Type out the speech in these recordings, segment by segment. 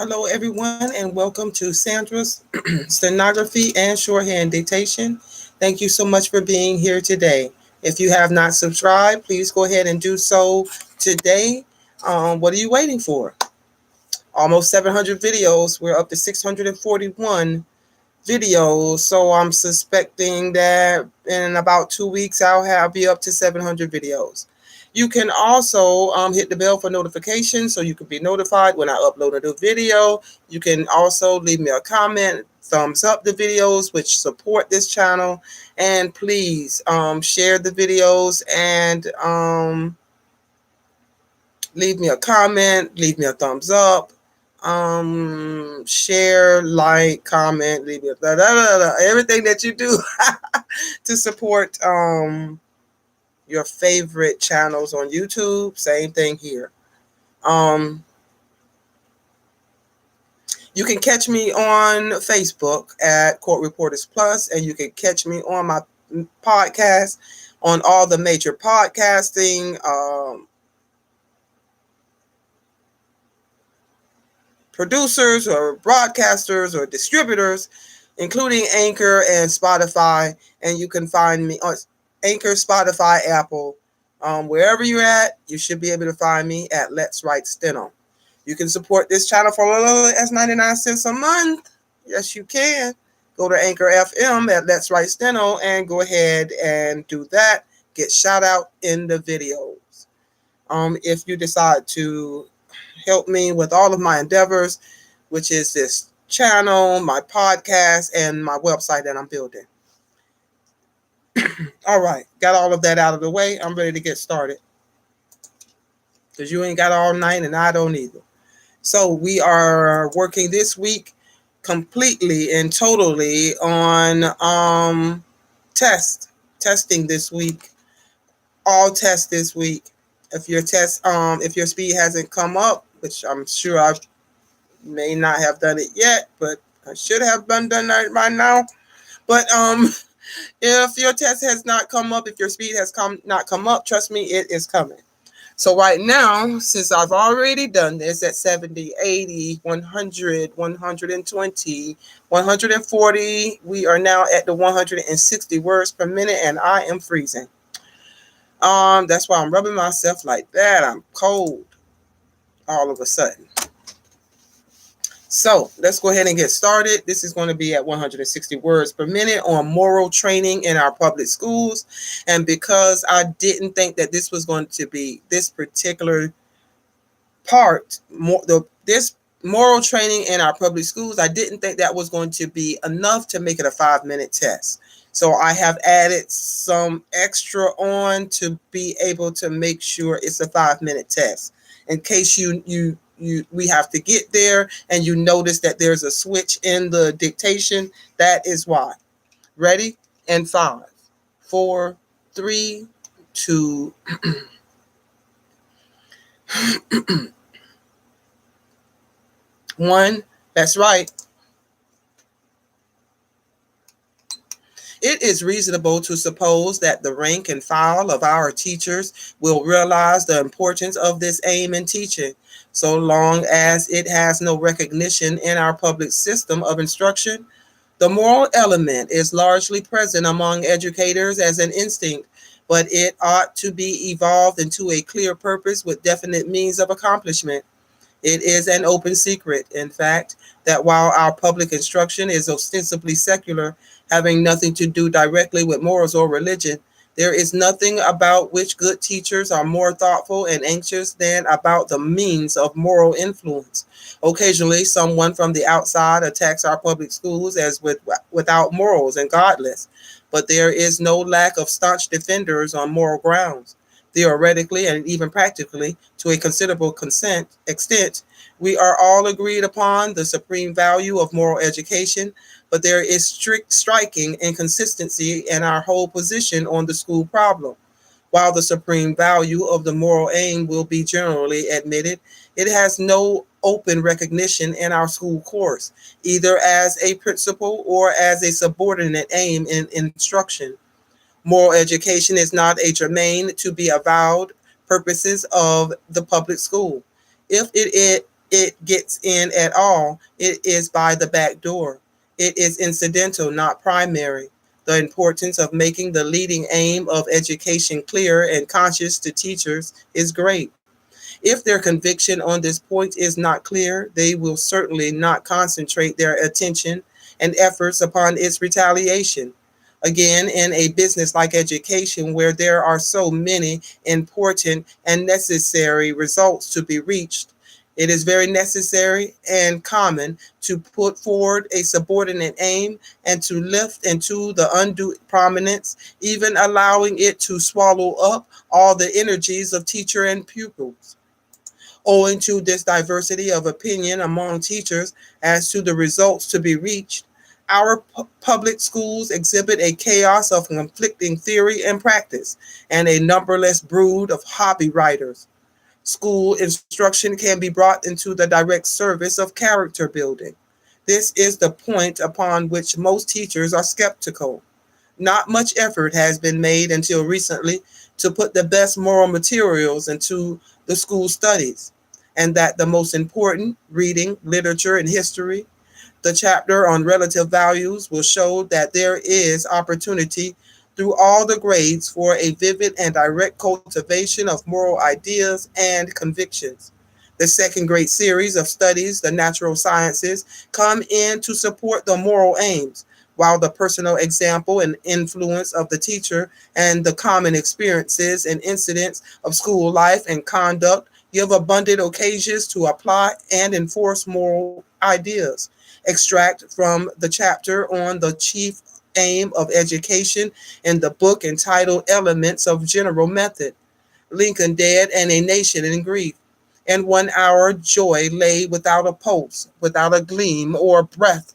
Hello, everyone, and welcome to Sandra's Stenography and Shorthand Dictation. Thank you so much for being here today. If you have not subscribed, please go ahead and do so today. What are you waiting for? Almost 700 videos. We're up to 641 videos. So I'm suspecting that in about 2 weeks, be up to 700 videos. You can also hit the bell for notifications so you can be notified when I upload a new video. You can also leave me a comment, thumbs up the videos which support this channel, and please share the videos and leave me a comment, leave me a thumbs up, share, like, comment, leave me a everything that you do to support your favorite channels on YouTube. Same thing here. You can catch me on Facebook at Court Reporters Plus, and you can catch me on my podcast on all the major podcasting producers or broadcasters or distributors, including Anchor and Spotify. And you can find me on Anchor, Spotify, Apple. Wherever you're at, you should be able to find me at Let's Write Steno. You can support this channel for as little as 99 cents a month. Yes, you can. Go to Anchor FM at Let's Write Steno and go ahead and do that. Get shout out in the videos. If you decide to help me with all of my endeavors, which is this channel, my podcast, and my website that I'm building. All right, got all of that out of the way. I'm ready to get started because you ain't got all night and I don't either. So we are working this week completely and totally on testing this week. All tests this week. If your speed hasn't come up, which I'm sure I may not have done it yet, but I should have done that right now. But if your test has not come up, if your speed has not come up, trust me, it is coming. So right now, since I've already done this at 70, 80, 100, 120, 140, we are now at the 160 words per minute, and I am freezing. That's why I'm rubbing myself like that. I'm cold all of a sudden. So let's go ahead and get started. This is going to be at 160 words per minute on moral training in our public schools. And because I didn't think that this was going to be this particular part, this moral training in our public schools, I didn't think that was going to be enough to make it a 5-minute test. So I have added some extra on to be able to make sure it's a 5-minute test. In case we have to get there and you notice that there's a switch in the dictation, that is why. Ready? And 5, 4, 3, 2, 1. That's right. It is reasonable to suppose that the rank and file of our teachers will realize the importance of this aim in teaching, so long as it has no recognition in our public system of instruction. The moral element is largely present among educators as an instinct, but it ought to be evolved into a clear purpose with definite means of accomplishment. It is an open secret, in fact, that while our public instruction is ostensibly secular, having nothing to do directly with morals or religion, there is nothing about which good teachers are more thoughtful and anxious than about the means of moral influence. Occasionally, someone from the outside attacks our public schools as without morals and godless, but there is no lack of staunch defenders on moral grounds. Theoretically and even practically, to a considerable extent, we are all agreed upon the supreme value of moral education, but there is striking inconsistency in our whole position on the school problem. While the supreme value of the moral aim will be generally admitted, it has no open recognition in our school course, either as a principal or as a subordinate aim in instruction. Moral education is not a germane to be avowed purposes of the public school. If it gets in at all, it is by the back door. It is incidental, not primary. The importance of making the leading aim of education clear and conscious to teachers is great. If their conviction on this point is not clear, they will certainly not concentrate their attention and efforts upon its retaliation. Again, in a business like education, where there are so many important and necessary results to be reached, it is very necessary and common to put forward a subordinate aim and to lift into the undue prominence, even allowing it to swallow up all the energies of teacher and pupils. Owing to this diversity of opinion among teachers as to the results to be reached, our public schools exhibit a chaos of conflicting theory and practice, and a numberless brood of hobby writers. School instruction can be brought into the direct service of character building. This is the point upon which most teachers are skeptical. Not much effort has been made until recently to put the best moral materials into the school studies, and that the most important, reading, literature, and history. The chapter on relative values will show that there is opportunity through all the grades for a vivid and direct cultivation of moral ideas and convictions. The second great series of studies, the natural sciences, come in to support the moral aims, while the personal example and influence of the teacher and the common experiences and incidents of school life and conduct give abundant occasions to apply and enforce moral ideas. Extract from the chapter on the chief aim of education in the book entitled Elements of General Method. Lincoln dead and a nation in grief. And 1 hour joy lay without a pulse, without a gleam or breath.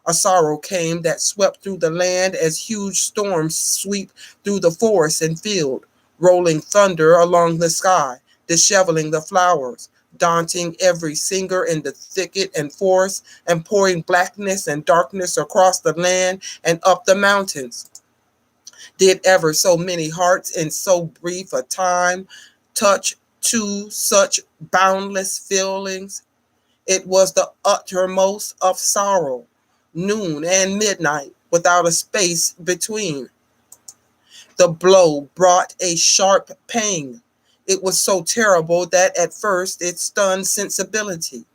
A sorrow came that swept through the land as huge storms sweep through the forest and field, rolling thunder along the sky, disheveling the flowers, daunting every singer in the thicket and forest, and pouring blackness and darkness across the land and up the mountains. Did ever so many hearts in so brief a time touch to such boundless feelings? It was the uttermost of sorrow, noon and midnight, without a space between. The blow brought a sharp pang. It was so terrible that at first it stunned sensibility.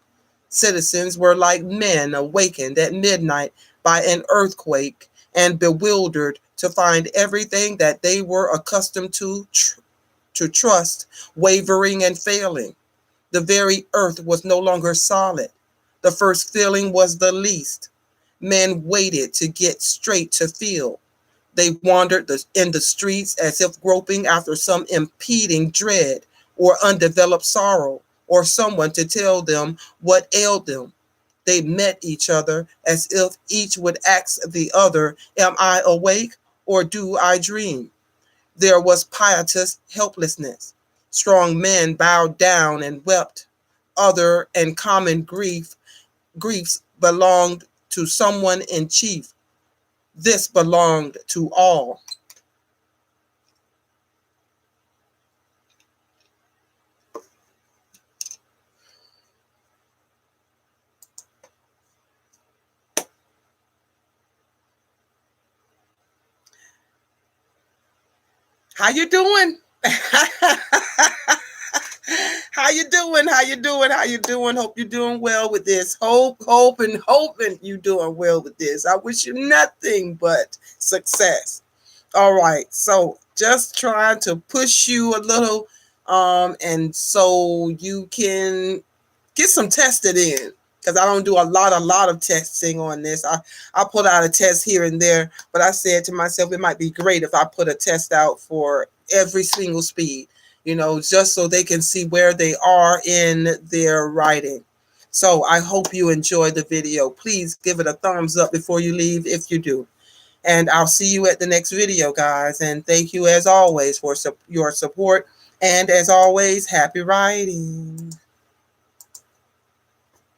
Citizens were like men awakened at midnight by an earthquake and bewildered to find everything that they were accustomed to trust wavering and failing. The very earth was no longer solid. The first feeling was the least. Men waited to get straight to feel. They wandered in the streets as if groping after some impeding dread or undeveloped sorrow, or someone to tell them what ailed them. They met each other as if each would ask the other, am I awake or do I dream? There was piteous helplessness. Strong men bowed down and wept. Other and common griefs belonged to someone in chief. This belonged to all. How you doing? How you doing? How you doing? How you doing? Hope you're doing well with this. Hoping you doing well with this. I wish you nothing but success. All right. So just trying to push you a little, and so you can get some tested in, because I don't do a lot of testing on this. I put out a test here and there, but I said to myself it might be great if I put a test out for every single speed, just so they can see where they are in their writing. So I hope you enjoy the video. Please give it a thumbs up before you leave if you do. And I'll see you at the next video, guys. And thank you as always for your support. And as always, happy writing.